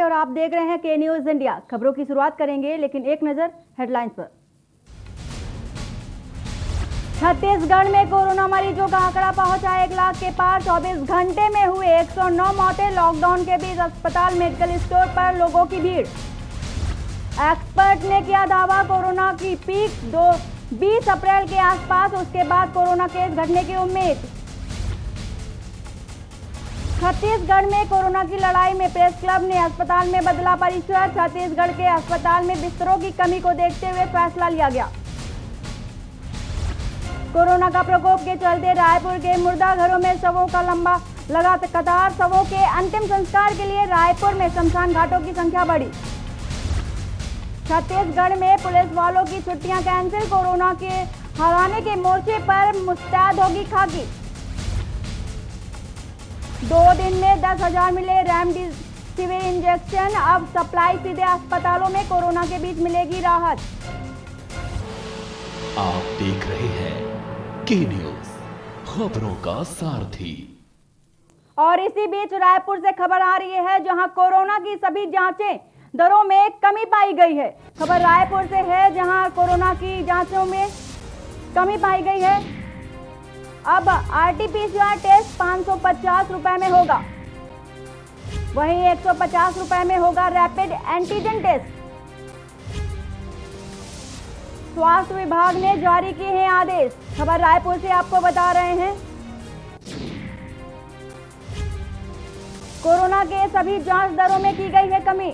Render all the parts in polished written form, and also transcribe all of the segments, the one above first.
और आप देख रहे हैं के न्यूज इंडिया। खबरों की शुरुआत करेंगे, लेकिन एक नजर हेडलाइंस पर। छत्तीसगढ़ में कोरोना मरीजों का आंकड़ा पहुंचा 1 लाख के पार। 24 घंटे में हुए 109 मौतें। लॉकडाउन के बीच अस्पताल, मेडिकल स्टोर पर लोगों की भीड़। एक्सपर्ट ने किया दावा, कोरोना की पीक 20 अप्रैल के आसपास, उसके बाद कोरोना केस घटने की उम्मीद। छत्तीसगढ़ में कोरोना की लड़ाई में प्रेस क्लब ने अस्पताल में बदला परिसर। छत्तीसगढ़ के अस्पताल में बिस्तरों की कमी को देखते हुए फैसला लिया गया। कोरोना का प्रकोप के चलते रायपुर के मुर्दाघरों में शवों का लंबा लगा कतार। शवों के अंतिम संस्कार के लिए रायपुर में शमशान घाटों की संख्या बढ़ी। छत्तीसगढ़ में पुलिस वालों की छुट्टियां कैंसिल। कोरोना के हराने के मोर्चे पर मुस्तैद होगी खाकी। 2 दिन में 10,000 मिले रेमडेसिविर इंजेक्शन। अब सप्लाई सीधे अस्पतालों में। कोरोना के बीच मिलेगी राहत। आप देख रहे हैं के न्यूज, खबरों का सारथी। और इसी बीच रायपुर से खबर आ रही है, जहां कोरोना की सभी जांचें दरों में कमी पाई गई है। खबर रायपुर से है, जहां कोरोना की जांचों में कमी पाई गई है। अब आरटीपीसीआर टेस्ट 550 रुपए में होगा, वहीं 150 रुपए में होगा रैपिड एंटीजन टेस्ट। स्वास्थ्य विभाग ने जारी किए हैं आदेश। खबर रायपुर से आपको बता रहे हैं, कोरोना के सभी जांच दरों में की गई है कमी।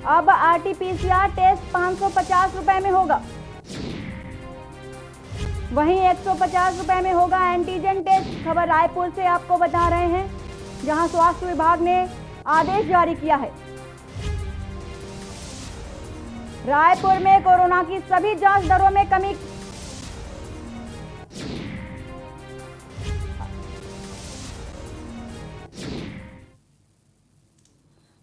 अब आरटीपीसीआर टेस्ट 550 रुपए में होगा, वहीं 150 रुपए में होगा एंटीजन टेस्ट। खबर रायपुर से आपको बता रहे हैं, जहां स्वास्थ्य विभाग ने आदेश जारी किया है। रायपुर में कोरोना की सभी जांच दरों में कमी।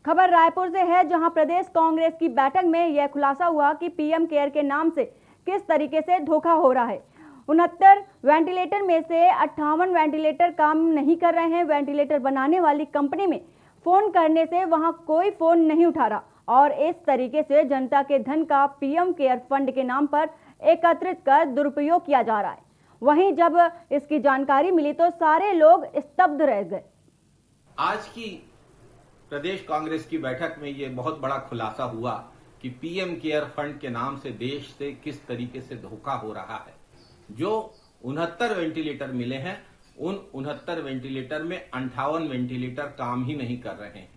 खबर रायपुर से है, जहां प्रदेश कांग्रेस की बैठक में यह खुलासा हुआ कि पीएम केयर के नाम से किस तरीके से धोखा हो रहा है। 69 वेंटिलेटर में से 58 वेंटिलेटर काम नहीं कर रहे हैं। वेंटिलेटर बनाने वाली कंपनी में फोन करने से वहां कोई फोन नहीं उठा रहा, और इस तरीके से जनता के धन का पीएम केयर फंड के नाम पर एकत्रित कर दुरुपयोग किया जा रहा है। वहीं जब इसकी जानकारी मिली तो सारे लोग स्तब्ध रह गए। आज की प्रदेश कांग्रेस की बैठक में ये बहुत बड़ा खुलासा हुआ कि पीएम केयर फंड के नाम से देश से किस तरीके से धोखा हो रहा है। जो 69 वेंटिलेटर मिले हैं, उन 69 वेंटिलेटर में 58 वेंटिलेटर काम ही नहीं कर रहे हैं।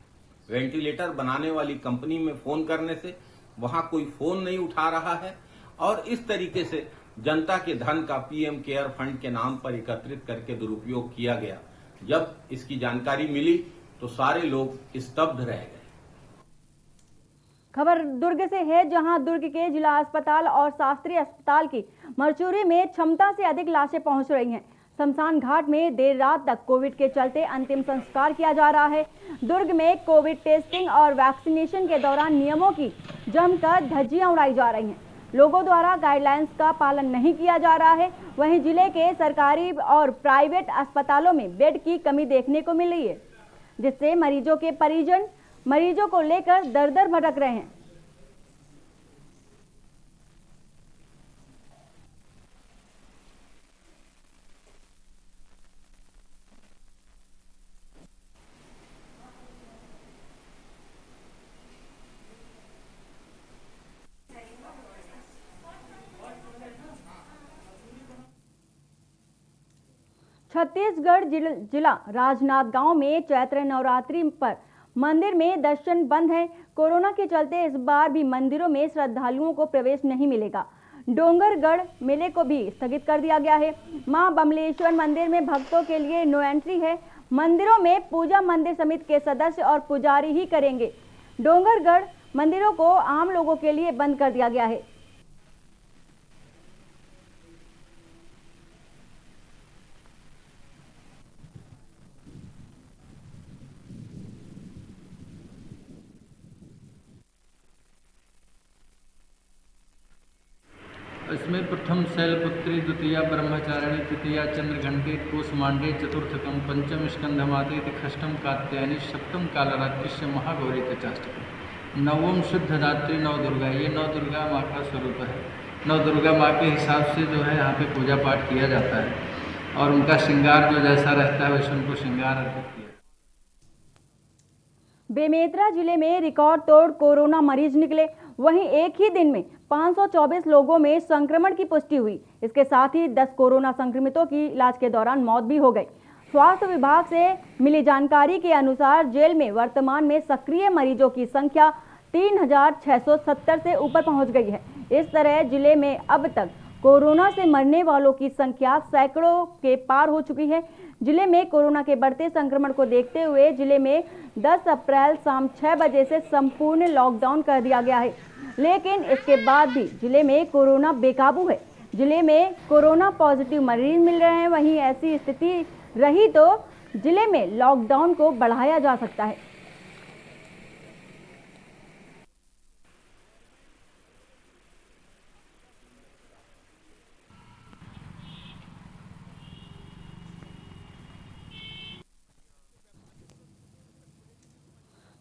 वेंटिलेटर बनाने वाली कंपनी में फोन करने से वहां कोई फोन नहीं उठा रहा है, और इस तरीके से जनता के धन का पीएम केयर फंड के नाम पर एकत्रित करके दुरुपयोग किया गया। जब इसकी जानकारी मिली तो सारे लोग स्तब्ध रह गए। खबर दुर्ग से है, जहां दुर्ग के जिला अस्पताल और शास्त्रीय अस्पताल की मरचूरी में क्षमता से अधिक लाशें पहुंच रही हैं। शमशान घाट में देर रात तक कोविड के चलते अंतिम संस्कार किया जा रहा है। दुर्ग में कोविड टेस्टिंग और वैक्सीनेशन के दौरान नियमों की जमकर धज्जियां उड़ाई जा रही हैं। लोगों द्वारा गाइडलाइंस का पालन नहीं किया जा रहा है। वहीं जिले के सरकारी और प्राइवेट अस्पतालों में बेड की कमी देखने को मिल रही है, जिससे मरीजों के परिजन मरीजों को लेकर दर दर भटक रहे हैं। छत्तीसगढ़ जिला राजनांदगांव में चैत्र नवरात्रि पर मंदिर में दर्शन बंद है। कोरोना के चलते इस बार भी मंदिरों में श्रद्धालुओं को प्रवेश नहीं मिलेगा। डोंगरगढ़ मेले को भी स्थगित कर दिया गया है। मां बमलेश्वर मंदिर में भक्तों के लिए नो एंट्री है। मंदिरों में पूजा मंदिर समिति के सदस्य और पुजारी ही करेंगे। डोंगरगढ़ मंदिरों को आम लोगों के लिए बंद कर दिया गया है। इसमें प्रथम शैलपुत्री, द्वितीया ब्रह्मचारिणी, तृतीया चंद्रघंटी, कूष्मांडी, चतुर्थकम पंचम स्कंधमाती, षष्ठम कात्यायनी, सप्तम कालरात्रि, महागौरी तचाष्टकम, नवम शुद्ध धात्री, नव दुर्गा। ये नव दुर्गा माँ का स्वरूप है। नव दुर्गा माँ के हिसाब से जो है यहाँ पे पूजा पाठ किया जाता है और उनका श्रृंगार जो जैसा रहता है वैसे उनको श्रृंगार अर्पित किया। बेमेतरा जिले में रिकॉर्ड तोड़ कोरोना मरीज निकले। वहीं एक ही दिन में 524 लोगों में संक्रमण की पुष्टि हुई। इसके साथ ही 10 कोरोना संक्रमितों की इलाज के दौरान मौत भी हो गई। स्वास्थ्य विभाग से मिली जानकारी के अनुसार जेल में वर्तमान में सक्रिय मरीजों की संख्या 3670 से ऊपर पहुंच गई है। इस तरह जिले में अब तक कोरोना से मरने वालों की संख्या सैकड़ों के पार हो चुकी है। जिले में कोरोना के बढ़ते संक्रमण को देखते हुए जिले में 10 अप्रैल शाम 6 बजे से संपूर्ण लॉकडाउन कर दिया गया है। लेकिन इसके बाद भी जिले में कोरोना बेकाबू है। जिले में कोरोना पॉजिटिव मरीज मिल रहे हैं। वहीं ऐसी स्थिति रही तो जिले में लॉकडाउन को बढ़ाया जा सकता है।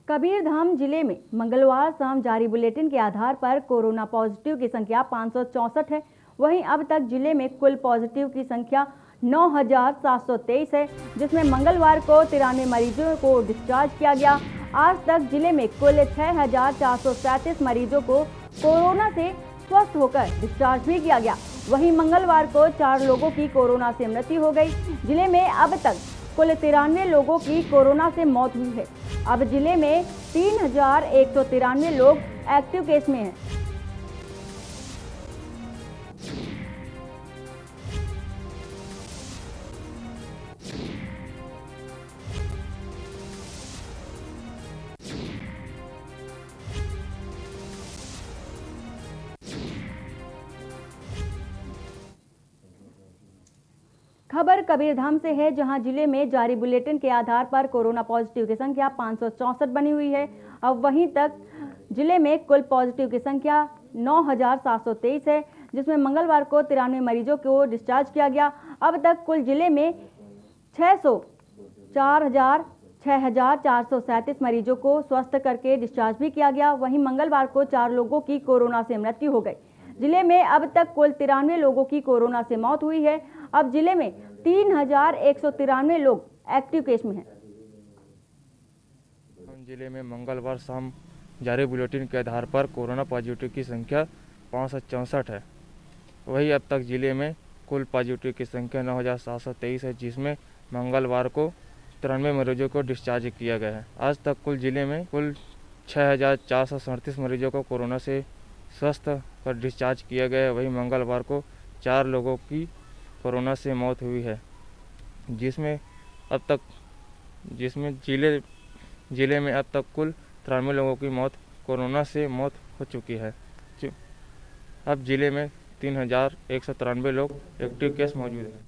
कबीरधाम जिले में मंगलवार शाम जारी बुलेटिन के आधार पर कोरोना पॉजिटिव की संख्या 564 है। वहीं अब तक जिले में कुल पॉजिटिव की संख्या 9723 है, जिसमें मंगलवार को 93 मरीजों को डिस्चार्ज किया गया। आज तक जिले में कुल 6437 मरीजों को कोरोना से स्वस्थ होकर डिस्चार्ज भी किया गया। वहीं मंगलवार को 4 लोगों की कोरोना से मृत्यु हो गई। जिले में अब तक कुल 93 लोगों की कोरोना से मौत हुई है। अब जिले में 3193 लोग एक्टिव केस में हैं। खबर कबीरधाम से है, जहां जिले में जारी बुलेटिन के आधार पर कोरोना पॉजिटिव की संख्या 564 बनी हुई है। अब वहीं तक जिले में कुल पॉजिटिव की संख्या 9723 है, जिसमें मंगलवार को 93 मरीजों को डिस्चार्ज किया गया। अब तक कुल जिले में 6437 मरीजों को स्वस्थ करके डिस्चार्ज भी किया गया। वहीं मंगलवार को 4 लोगों की कोरोना से मृत्यु हो गई। जिले में अब तक कुल 93 लोगों की कोरोना से मौत हुई है। अब जिले में 3193 लोग एक्टिव केस में हैं। जिले में मंगलवार शाम जारी बुलेटिन के आधार पर कोरोना पॉजिटिव की संख्या 564 है। वही अब तक जिले में कुल पॉजिटिव की संख्या 9723 है, जिसमें मंगलवार को 93 मरीजों को डिस्चार्ज किया गया है। आज तक कुल जिले में कुल 6437 मरीजों को कोरोना से स्वस्थ कर डिस्चार्ज किया गया है। वही मंगलवार को 4 लोगों की कोरोना से मौत हुई है, जिसमें जिले में अब तक कुल 93 लोगों की कोरोना से मौत हो चुकी है। अब जिले में 3193 लोग एक्टिव केस मौजूद हैं।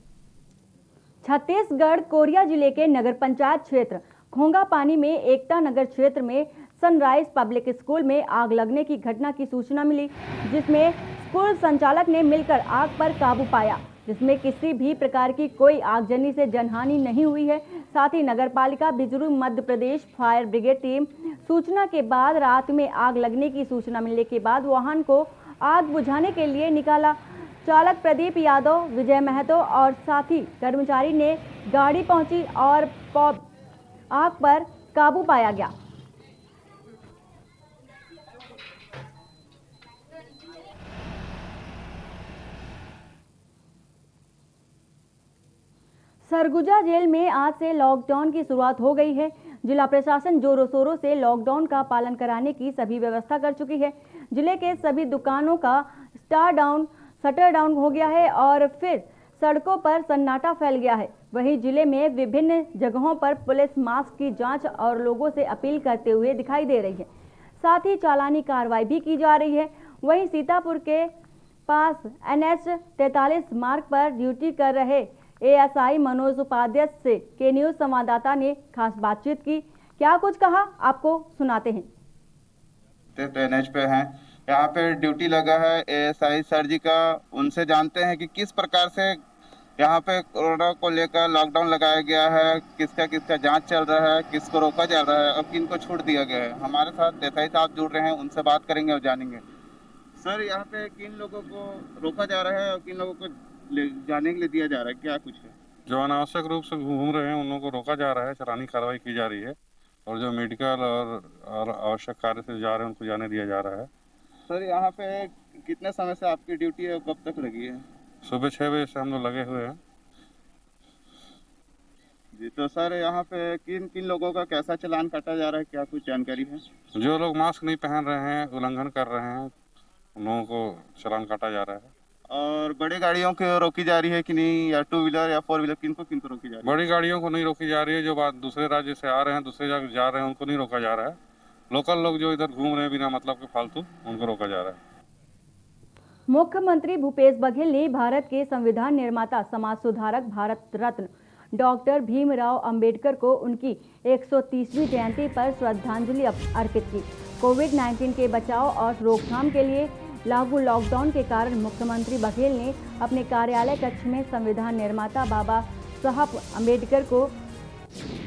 छत्तीसगढ़ कोरिया जिले के नगर पंचायत क्षेत्र खोंगापानी में एकता नगर क्षेत्र में सनराइज पब्लिक स्कूल में आग लगने की घटना की सूचना मिली, जिसमें स्कूल संचालक ने मिलकर आग पर काबू पाया, जिसमें किसी भी प्रकार की कोई आगजनी से जनहानि नहीं हुई है। साथ ही नगरपालिका बिजरू Madhya Pradesh fire brigade team सूचना के बाद रात में आग लगने की सूचना मिलने के बाद वाहन को आग बुझाने के लिए निकाला। चालक प्रदीप यादव, विजय महतो और साथी कर्मचारी ने गाड़ी पहुंची और आग पर काबू पाया गया। सरगुजा जेल में आज से लॉकडाउन की शुरुआत हो गई है। जिला प्रशासन जोरों शोरों से लॉकडाउन का पालन कराने की सभी व्यवस्था कर चुकी है। जिले के सभी दुकानों का शटर डाउन हो गया है और फिर सड़कों पर सन्नाटा फैल गया है। वहीं जिले में विभिन्न जगहों पर पुलिस मास्क की जांच और लोगों से अपील करते हुए दिखाई दे रही है। साथ ही चालानी कार्रवाई भी की जा रही है। वहीं सीतापुर के पास NH 43 मार्ग पर ड्यूटी कर रहे ASI मनोज उपाध्याय से के न्यूज संवाददाता ने खास बातचीत की। क्या कुछ कहा, आपको सुनाते हैं। NH पे हैं यहाँ पे ड्यूटी लगा है एएसआई सर जी का। उनसे जानते हैं कि किस प्रकार से यहाँ पे कोरोना को लेकर लॉकडाउन लगाया गया है, किसका किसका जांच चल रहा है, किसको रोका जा रहा है और किन को छूट दिया गया है। हमारे साथ एसआई साहब जुड़ रहे हैं, उनसे बात करेंगे और जानेंगे। सर, यहाँ पे किन लोगों को रोका जा रहा है और किन लोगों को जाने के लिए दिया जा रहा है, क्या कुछ है? जो अनावश्यक रूप से घूम रहे हैं उन लोगों को रोका जा रहा है, चालानी कार्रवाई की जा रही है, और जो मेडिकल और आवश्यक कार्य से जा रहे हैं उनको जाने दिया जा रहा है। सर, यहाँ पे कितने समय से आपकी ड्यूटी है और कब तक लगी है? सुबह 6 बजे से हम लोग लगे हुए हैं। जी, तो सर यहाँ पे किन किन लोगों का कैसा चालान काटा जा रहा है, क्या कुछ जानकारी है? जो लोग मास्क नहीं पहन रहे हैं, उल्लंघन कर रहे हैं, उन लोगों को चालान काटा जा रहा है। और बड़ी गाड़ियों को रोकी जा रही है कि नहीं, या 2 व्हीलर या 4 व्हीलर, किनको किनको रोकी जा रही है? बड़ी गाड़ियों को नहीं रोकी जा रही है। जो बात दूसरे राज्य से आ रहे हैं, दूसरे जगह जा रहे हैं, उनको नहीं रोका जा रहा है। लोकल लोग जो इधर घूम रहे हैं बिना मतलब के फालतू, उनको रोका जा रहा है। मुख्यमंत्री भूपेश बघेल ने भारत के संविधान निर्माता, समाज सुधारक, भारत रत्न डॉक्टर भीमराव अंबेडकर को उनकी 130वीं जयंती पर श्रद्धांजलि अर्पित की। कोविड-19 के बचाव और रोकथाम के लिए लागू लॉकडाउन के कारण मुख्यमंत्री बघेल ने अपने कार्यालय कक्ष में संविधान निर्माता बाबा साहब अंबेडकर को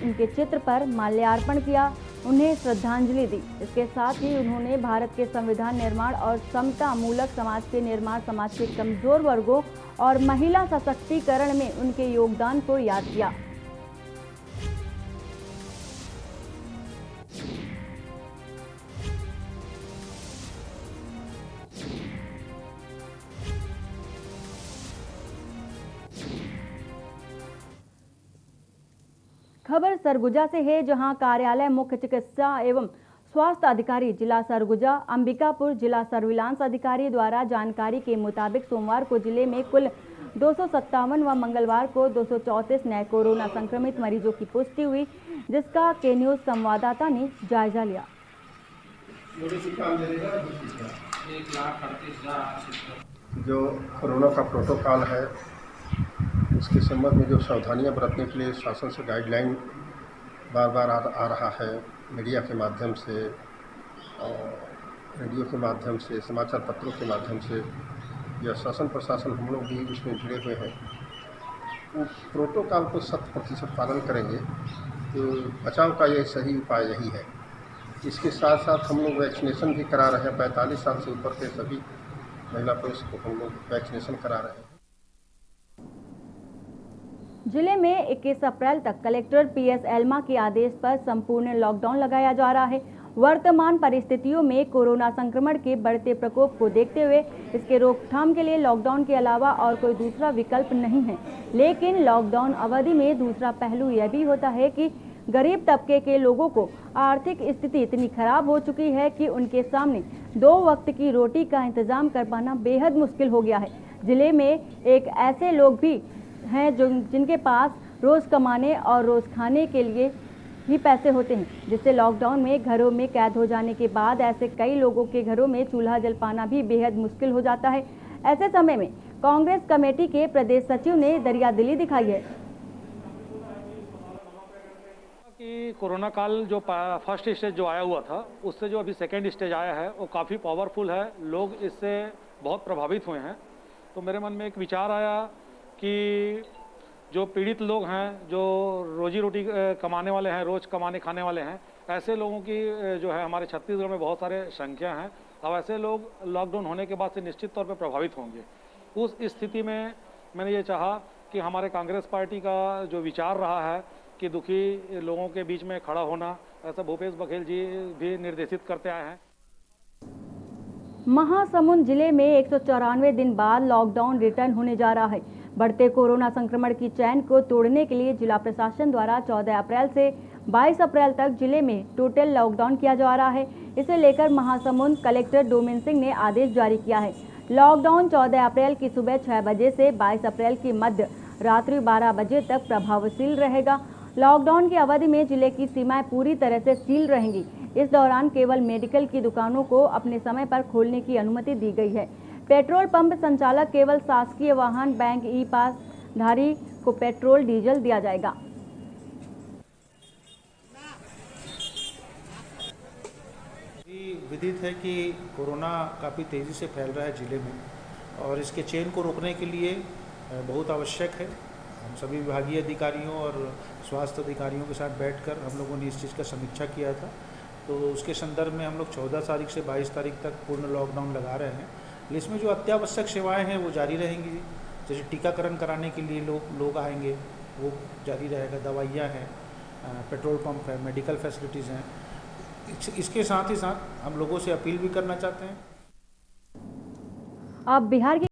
उनके चित्र पर माल्यार्पण किया, उन्हें श्रद्धांजलि दी। इसके साथ ही उन्होंने भारत के संविधान निर्माण और समता मूलक समाज के निर्माण, समाज के कमजोर वर्गों और महिला सशक्तिकरण में उनके योगदान को याद किया। खबर सरगुजा से है, जहां कार्यालय मुख्य चिकित्सा एवं स्वास्थ्य अधिकारी जिला सरगुजा, अंबिकापुर जिला सर्विलांस अधिकारी द्वारा जानकारी के मुताबिक सोमवार को जिले में कुल 257 व मंगलवार को 234 नए कोरोना संक्रमित मरीजों की पुष्टि हुई, जिसका के न्यूज संवाददाता ने जायजा लिया। जो कोरोना का प्रोटोकॉल है उसके संबंध में जो सावधानियां बरतने के लिए शासन से गाइडलाइन बार बार आ रहा है, मीडिया के माध्यम से और रेडियो के माध्यम से, समाचार पत्रों के माध्यम से, या शासन प्रशासन हम लोग भी उसमें जुड़े हुए हैं। वो प्रोटोकॉल को 100% पालन करेंगे तो बचाव का ये सही उपाय यही है। इसके साथ साथ हम लोग वैक्सीनेशन भी करा रहे हैं। 45 साल से ऊपर के सभी महिला पुरुष को हम लोग वैक्सीनेशन करा रहे हैं। जिले में 21 अप्रैल तक कलेक्टर पीएस एल्मा के आदेश पर संपूर्ण लॉकडाउन लगाया जा रहा है। वर्तमान परिस्थितियों में कोरोना संक्रमण के बढ़ते प्रकोप को देखते हुए इसके रोकथाम के लिए लॉकडाउन के अलावा और कोई दूसरा विकल्प नहीं है। लेकिन लॉकडाउन अवधि में दूसरा पहलू यह भी होता है कि गरीब तबके के लोगों को आर्थिक स्थिति इतनी खराब हो चुकी है कि उनके सामने 2 वक्त की रोटी का इंतजाम कर पाना बेहद मुश्किल हो गया है। जिले में एक ऐसे लोग भी हैं जिनके पास रोज़ कमाने और रोज़ खाने के लिए ही पैसे होते हैं, जिससे लॉकडाउन में घरों में कैद हो जाने के बाद ऐसे कई लोगों के घरों में चूल्हा जल पाना भी बेहद मुश्किल हो जाता है। ऐसे समय में कांग्रेस कमेटी के प्रदेश सचिव ने दरियादिली दिखाई है कि कोरोना काल जो फर्स्ट स्टेज जो आया हुआ था, उससे जो अभी सेकेंड स्टेज आया है वो काफ़ी पावरफुल है। लोग इससे बहुत प्रभावित हुए हैं। तो मेरे मन में एक विचार आया कि जो पीड़ित लोग हैं, जो रोजी रोटी कमाने वाले हैं, रोज़ कमाने खाने वाले हैं, ऐसे लोगों की जो है हमारे छत्तीसगढ़ में बहुत सारे संख्या हैं। अब ऐसे लोग लॉकडाउन होने के बाद से निश्चित तौर पर प्रभावित होंगे। उस स्थिति में मैंने ये चाहा कि हमारे कांग्रेस पार्टी का जो विचार रहा है कि दुखी लोगों के बीच में खड़ा होना, ऐसा भूपेश बघेल जी भी निर्देशित करते आए हैं। महासमुंद जिले में 194 दिन बाद लॉकडाउन रिटर्न होने जा रहा है। बढ़ते कोरोना संक्रमण की चैन को तोड़ने के लिए जिला प्रशासन द्वारा 14 अप्रैल से 22 अप्रैल तक जिले में टोटल लॉकडाउन किया जा रहा है। इसे लेकर महासमुंद कलेक्टर डोमेन सिंह ने आदेश जारी किया है। लॉकडाउन 14 अप्रैल की सुबह 6 बजे से 22 अप्रैल की मध्य रात्रि 12 बजे तक प्रभावशील रहेगा। लॉकडाउन की अवधि में जिले की सीमाएं पूरी तरह से सील रहेंगी। इस दौरान केवल मेडिकल की दुकानों को अपने समय पर खोलने की अनुमति दी गई है। पेट्रोल पंप संचालक केवल शासकीय वाहन, बैंक, ई पास धारी को पेट्रोल डीजल दिया जाएगा। विदित है कि कोरोना काफ़ी तेज़ी से फैल रहा है ज़िले में और इसके चेन को रोकने के लिए बहुत आवश्यक है। हम सभी विभागीय अधिकारियों और स्वास्थ्य अधिकारियों के साथ बैठकर हम लोगों ने इस चीज़ का समीक्षा किया था। तो उसके संदर्भ में हम लोग 14 तारीख से 22 तारीख तक पूर्ण लॉकडाउन लगा रहे हैं। इसमें जो अत्यावश्यक सेवाएं हैं वो जारी रहेंगी। जैसे टीकाकरण कराने के लिए लोग आएंगे वो जारी रहेगा, दवाइयाँ हैं, पेट्रोल पंप है, मेडिकल फैसिलिटीज़ हैं। इसके साथ ही साथ हम लोगों से अपील भी करना चाहते हैं। अब बिहार की